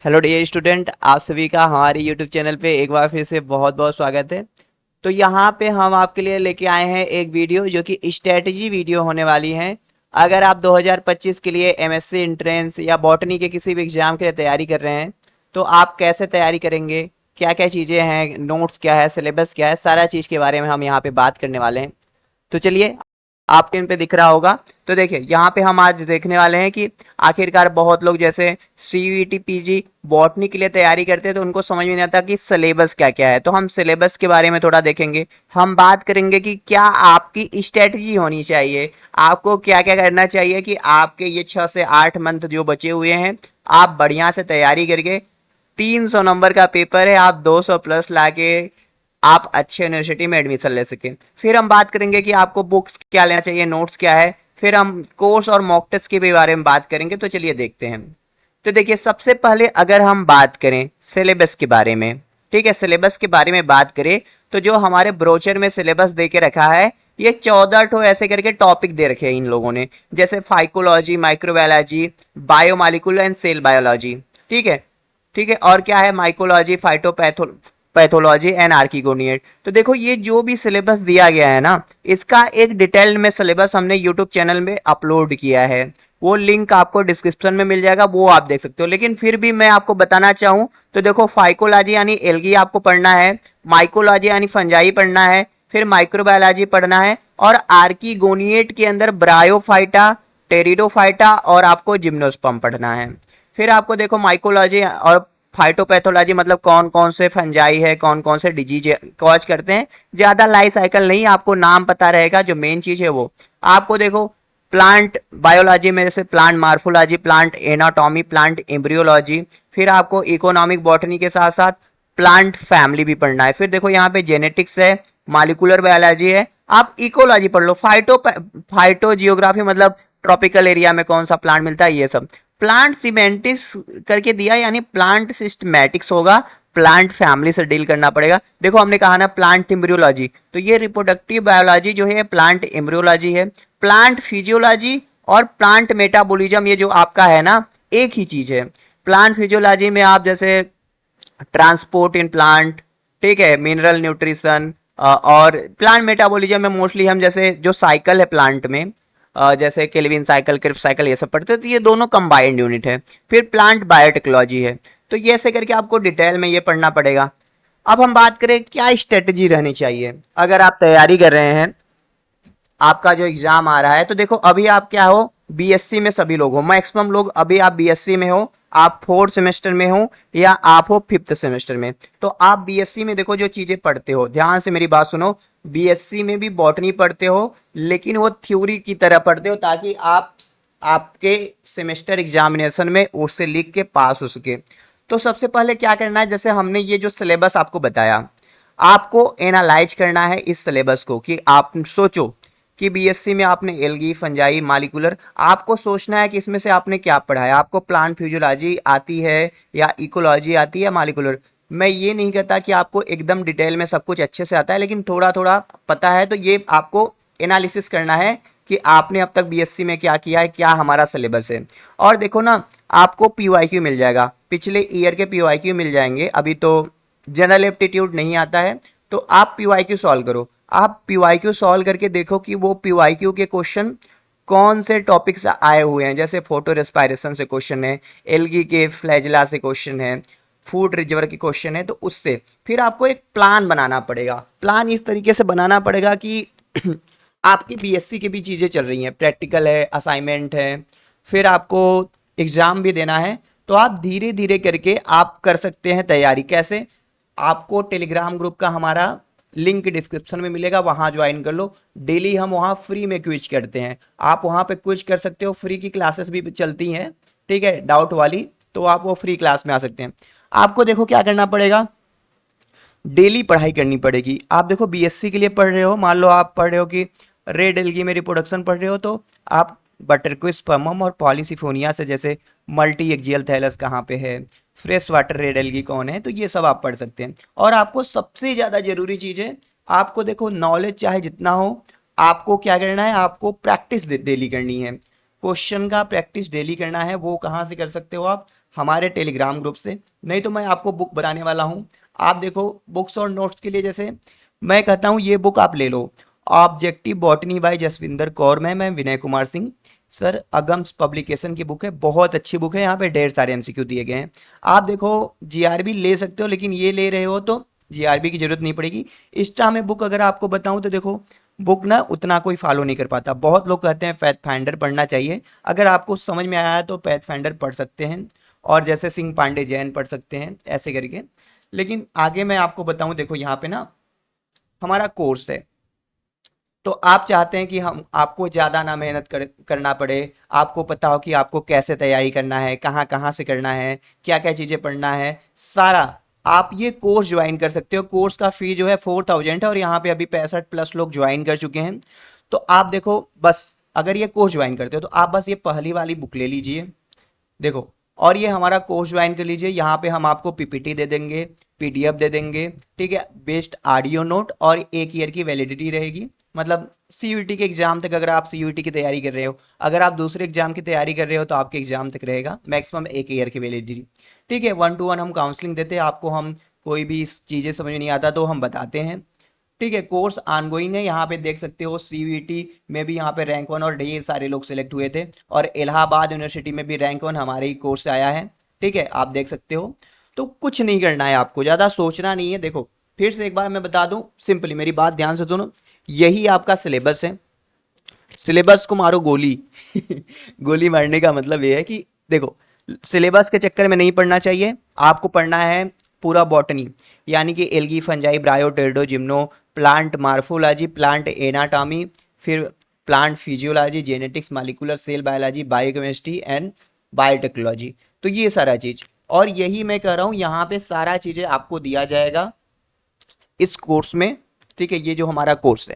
Hello dear student, आप सभी का हमारे यूट्यूब चैनल पे एक बार फिर से बहुत बहुत स्वागत है। तो यहाँ पे हम आपके लिए लेके आए हैं एक वीडियो जो कि स्ट्रेटजी वीडियो होने वाली है। अगर आप 2025 के लिए एमएससी एंट्रेंस या बॉटनी के किसी भी एग्जाम के लिए तैयारी कर रहे हैं तो आप कैसे तैयारी करेंगे, क्या क्या चीज़ें हैं, नोट्स क्या है, सिलेबस क्या है, सारा चीज़ के बारे में हम यहाँ पे बात करने वाले हैं। तो चलिए, आपके इन पे दिख रहा होगा। तो देखिए, यहाँ पे हम आज देखने वाले हैं कि आखिरकार बहुत लोग जैसे सीयूईटी पीजी बॉटनी के लिए तैयारी करते हैं तो उनको समझ में नहीं आता कि सिलेबस क्या क्या है। तो हम सिलेबस के बारे में थोड़ा देखेंगे। हम बात करेंगे कि क्या आपकी स्ट्रेटजी होनी चाहिए, आपको क्या क्या करना चाहिए कि आपके ये 6 से 8 मंथ जो बचे हुए हैं आप बढ़िया से तैयारी करके 300 नंबर का पेपर है, आप 200 प्लस लाके आप अच्छे यूनिवर्सिटी में एडमिशन ले सकें। फिर हम बात करेंगे कि आपको बुक्स क्या लेना चाहिए, नोट्स क्या है। फिर हम कोर्स और मॉक टेस्ट के भी बारे में बात करेंगे। तो चलिए देखते हैं। तो देखिए, सबसे पहले अगर हम बात करें सिलेबस के बारे में, ठीक है, सिलेबस के बारे में बात करें तो जो हमारे ब्रोचर में सिलेबस दे के रखा है ये 14 ठो ऐसे करके टॉपिक दे रखे हैं इन लोगों ने, जैसे phycology, microbiology, biomolecular and cell biology. ठीक है, ठीक है, और क्या है, mycology, phytopatho pathology and archegoniate. तो देखो, ये जो भी सिलेबस दिया गया है ना, इसका एक डिटेल में सिलेबस हमने यूट्यूब चैनल में अपलोड किया है। वो लिंक आपको डिस्क्रिप्शन में मिल जाएगा, वो आप देख सकते हो। लेकिन फिर भी मैं आपको बताना चाहूँ तो देखो, फाइकोलॉजी यानी एल्गी आपको पढ़ना है, माइकोलॉजी यानी फंजाई पढ़ना है, फिर माइक्रोबायोलॉजी पढ़ना है, और आर्किगोनिएट के अंदर ब्रायोफाइटा, टेरिडोफाइटा और आपको जिम्नोस्पर्म पढ़ना है। फिर आपको देखो, माइकोलॉजी और फाइटोपैथोलॉजी मतलब कौन कौन से फंजाई है, कौन कौन से डिजीज कॉज करते हैं। ज्यादा लाइफ साइकिल नहीं, आपको नाम पता रहेगा, जो मेन चीज है वो आपको देखो। प्लांट बायोलॉजी में जैसे plant morphology, plant anatomy, plant embryology, फिर आपको इकोनॉमिक बॉटनी के साथ साथ प्लांट फैमिली भी पढ़ना है। फिर देखो, यहाँ पे जेनेटिक्स है, मालिकुलर बायोलॉजी है, आप इकोलॉजी पढ़ लो, फाइटो जियोग्राफी मतलब ट्रॉपिकल एरिया में कौन सा प्लांट मिलता है, ये सब। प्लांट सिमेंटिक्स करके दिया यानी प्लांट सिस्टमैटिक्स होगा, प्लांट फैमिली से डील करना पड़ेगा। देखो, हमने कहा ना प्लांट एम्ब्रियोलॉजी, तो ये रिप्रोडक्टिव बायोलॉजी जो है प्लांट एम्ब्रियोलॉजी है। प्लांट फिजियोलॉजी और प्लांट मेटाबॉलिज्म ये जो आपका है ना, एक ही चीज है। प्लांट फिजियोलॉजी में आप जैसे ट्रांसपोर्ट इन प्लांट, ठीक है, मिनरल न्यूट्रिशन, और प्लांट मेटाबॉलिज्म में मोस्टली हम जैसे जो साइकिल है प्लांट में, जैसे केल्विन साइकिल, क्रिप साइकिल, ये सब पढ़ते हैं। तो ये दोनों कंबाइंड यूनिट है। फिर प्लांट बायोटेक्नोलॉजी है। तो ये ऐसे करके आपको डिटेल में ये पढ़ना पड़ेगा। अब हम बात करें क्या स्ट्रेटजी रहनी चाहिए अगर आप तैयारी कर रहे हैं, आपका जो एग्जाम आ रहा है। तो देखो, अभी आप क्या हो, बीएससी में सभी लोग हो, मैक्सिमम लोग अभी आप बीएससी में हो, आप 4th सेमेस्टर में हो या आप हो 5th सेमेस्टर में। तो आप बीएससी में देखो जो चीजें पढ़ते हो, ध्यान से मेरी बात सुनो। बीएससी में भी बॉटनी पढ़ते हो, लेकिन वो थ्योरी की तरह पढ़ते हो ताकि आप आपके सेमेस्टर एग्जामिनेशन में उससे लिख के पास हो सके। तो सबसे पहले क्या करना है, जैसे हमने ये जो सिलेबस आपको बताया, आपको एनालाइज करना है इस सिलेबस को। कि आप सोचो कि बीएससी में आपने एल्गी, फंजाई, मालिकुलर, आपको सोचना है कि इसमें से आपने क्या पढ़ा है। आपको प्लांट फिजियोलॉजी आती है या इकोलॉजी आती है, मालिकुलर। मैं ये नहीं कहता कि आपको एकदम डिटेल में सब कुछ अच्छे से आता है, लेकिन थोड़ा थोड़ा पता है। तो ये आपको एनालिसिस करना है कि आपने अब तक बीएससी में क्या किया है, क्या हमारा सिलेबस है। और देखो ना, आपको पीवाईक्यू मिल जाएगा, पिछले ईयर के पीवाईक्यू मिल जाएंगे। अभी तो जनरल एप्टीट्यूड नहीं आता है, तो आप पीवाईक्यू सॉल्व करो। आप पीवाईक्यू सॉल्व करके देखो कि वो पीवाईक्यू के क्वेश्चन कौन से टॉपिक से आए हुए हैं। जैसे फोटो रेस्पायरेशन से क्वेश्चन है, एल्गी के फ्लैजला से क्वेश्चन है, फूड रिजर्वर के क्वेश्चन है। तो उससे फिर आपको एक प्लान बनाना पड़ेगा। प्लान इस तरीके से बनाना पड़ेगा कि आपकी बीएससी की भी चीज़ें चल रही हैं, प्रैक्टिकल है, असाइनमेंट है, फिर आपको एग्ज़ाम भी देना है। तो आप धीरे धीरे करके आप कर सकते हैं तैयारी। कैसे? आपको टेलीग्राम ग्रुप का हमारा लिंक डिस्क्रिप्शन में मिलेगा, वहाँ ज्वाइन कर लो। डेली हम वहाँ फ्री में क्विज करते हैं, आप वहाँ पे क्विज कर सकते हो। फ्री की क्लासेस भी चलती हैं, ठीक है, डाउट वाली। तो आप वो फ्री क्लास में आ सकते हैं। आपको देखो क्या करना पड़ेगा, डेली पढ़ाई करनी पड़ेगी। आप देखो, बीएससी के लिए पढ़ रहे हो, मान लो आप पढ़ रहे हो कि रेड एल्गी में रिप्रोडक्शन पढ़ रहे हो, तो आप बटरक्विस्पर्मम और पॉलीसिफोनिया से, जैसे मल्टी एक्जियल थैलस कहाँ पे है, फ्रेश वाटर रेड एल्गी कौन है, तो ये सब आप पढ़ सकते हैं। और आपको सबसे ज़्यादा जरूरी चीज़ है, आपको देखो नॉलेज चाहे जितना हो, आपको क्या करना है, आपको प्रैक्टिस डेली करनी है। क्वेश्चन का प्रैक्टिस डेली करना है। वो कहाँ से कर सकते हो आप, हमारे टेलीग्राम ग्रुप से, नहीं तो मैं आपको बुक बताने वाला हूँ। आप देखो बुक्स और नोट्स के लिए जैसे मैं कहता हूँ ये बुक आप ले लो, objective botany by Jasvinder Kaur में, मैं विनय कुमार सिंह सर, अगम्स पब्लिकेशन की बुक है, बहुत अच्छी बुक है। यहाँ पे ढेर सारे एमसीक्यू दिए गए हैं। आप देखो जीआरबी ले सकते हो, लेकिन ये ले रहे हो तो जीआरबी की जरूरत नहीं पड़ेगी। इंस्टा में बुक अगर आपको बताऊं तो देखो बुक ना उतना कोई फॉलो नहीं कर पाता। बहुत लोग कहते हैं पैथ फाइंडर पढ़ना चाहिए, अगर आपको समझ में आया है तो पैथ फाइंडर पढ़ सकते हैं, और जैसे सिंह पांडे जैन पढ़ सकते हैं ऐसे करके। लेकिन आगे मैं आपको बताऊं, देखो यहाँ पे ना हमारा कोर्स है, तो आप चाहते हैं कि हम आपको ज़्यादा ना मेहनत करना पड़े, आपको पता हो कि आपको कैसे तैयारी करना है, कहाँ कहाँ से करना है, क्या क्या चीज़ें पढ़ना है, सारा आप ये कोर्स ज्वाइन कर सकते हो। कोर्स का फी जो है 4000 है, और यहाँ पे अभी 65+ लोग ज्वाइन कर चुके हैं। तो आप देखो बस अगर ये कोर्स ज्वाइन करते हो तो आप बस ये पहली वाली बुक ले लीजिए, देखो, और ये हमारा कोर्स ज्वाइन कर लीजिए। यहाँ पे हम आपको पीपीटी दे देंगे, पीडीएफ दे देंगे, ठीक है, बेस्ट ऑडियो नोट, और 1 ईयर की वैलिडिटी रहेगी। मतलब सीयूईटी के एग्जाम तक, अगर आप सीयूईटी की तैयारी कर रहे हो, अगर आप दूसरे एग्जाम की तैयारी कर रहे हो तो आपके एग्जाम तक रहेगा, मैक्सिमम 1 ईयर की वैलिडिटी। ठीक है, 1 to 1 हम काउंसलिंग देते हैं आपको, हम कोई भी चीज़ें समझ नहीं आता तो हम बताते हैं। ठीक है, कोर्स ऑनगोइंग है, यहाँ पे देख सकते हो सीवीटी में भी यहाँ पे रैंक 1 और ढेर सारे लोग सिलेक्ट हुए थे, और इलाहाबाद यूनिवर्सिटी में भी रैंक 1 हमारे ही कोर्स से आया है। ठीक है, आप देख सकते हो। तो कुछ नहीं करना है आपको, ज़्यादा सोचना नहीं है। देखो फिर से एक बार मैं बता दूं, सिंपली मेरी बात ध्यान से सुनो, यही आपका सिलेबस है, सिलेबस को मारो गोली गोली मारने का मतलब ये है कि देखो सिलेबस के चक्कर में नहीं पढ़ना चाहिए, आपको पढ़ना है पूरा बॉटनी, यानी कि algae fungi bryo pterido gymno, plant morphology, plant anatomy, फिर plant physiology, genetics, molecular cell biology, biochemistry and biotechnology. तो ये सारा चीज, और यही मैं कह रहा हूँ यहाँ पे सारा चीजें आपको दिया जाएगा इस कोर्स में। ठीक है, ये जो हमारा कोर्स है,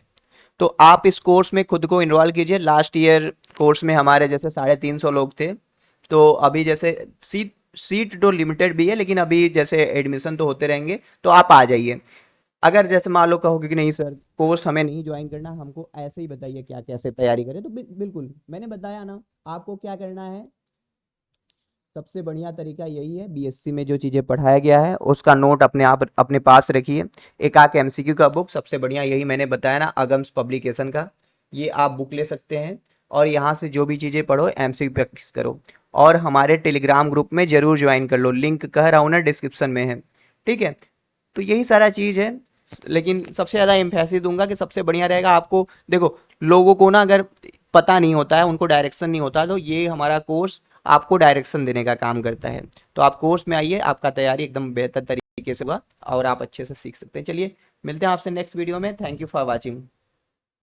तो आप इस कोर्स में खुद को इन्वॉल्व कीजिए। लास्ट ईयर कोर्स में हमारे जैसे 350 लोग थे, तो अभी जैसे सीट सीट तो लिमिटेड भी है, लेकिन अभी जैसे एडमिशन तो होते रहेंगे, तो आप आ जाइए। अगर जैसे मान लो कहोगे कि नहीं सर कोर्स हमें नहीं ज्वाइन करना, हमको ऐसे ही बताइए क्या कैसे तैयारी करें, तो बिल्कुल मैंने बताया ना आपको क्या करना है। सबसे बढ़िया तरीका यही है, बीएससी में जो चीज़ें पढ़ाया गया है उसका नोट अपने आप अपने पास रखिए, एक आक एमसीक्यू का बुक, सबसे बढ़िया यही मैंने बताया ना अगम्स पब्लिकेशन का, ये आप बुक ले सकते हैं, और यहाँ से जो भी चीज़ें पढ़ो एमसीक्यू प्रैक्टिस करो, और हमारे टेलीग्राम ग्रुप में ज़रूर ज्वाइन कर लो, लिंक कह रहा हूँ ना डिस्क्रिप्शन में है। ठीक है, तो यही सारा चीज़ है। लेकिन सबसे ज़्यादा एम्फेसिस दूंगा कि सबसे बढ़िया रहेगा आपको, देखो लोगों को ना अगर पता नहीं होता है, उनको डायरेक्शन नहीं होता, तो ये हमारा कोर्स आपको डायरेक्शन देने का काम करता है। तो आप कोर्स में आइए, आपका तैयारी एकदम बेहतर तरीके से होगा और आप अच्छे से सीख सकते हैं। चलिए मिलते हैं आपसे नेक्स्ट वीडियो में। Thank you for watching.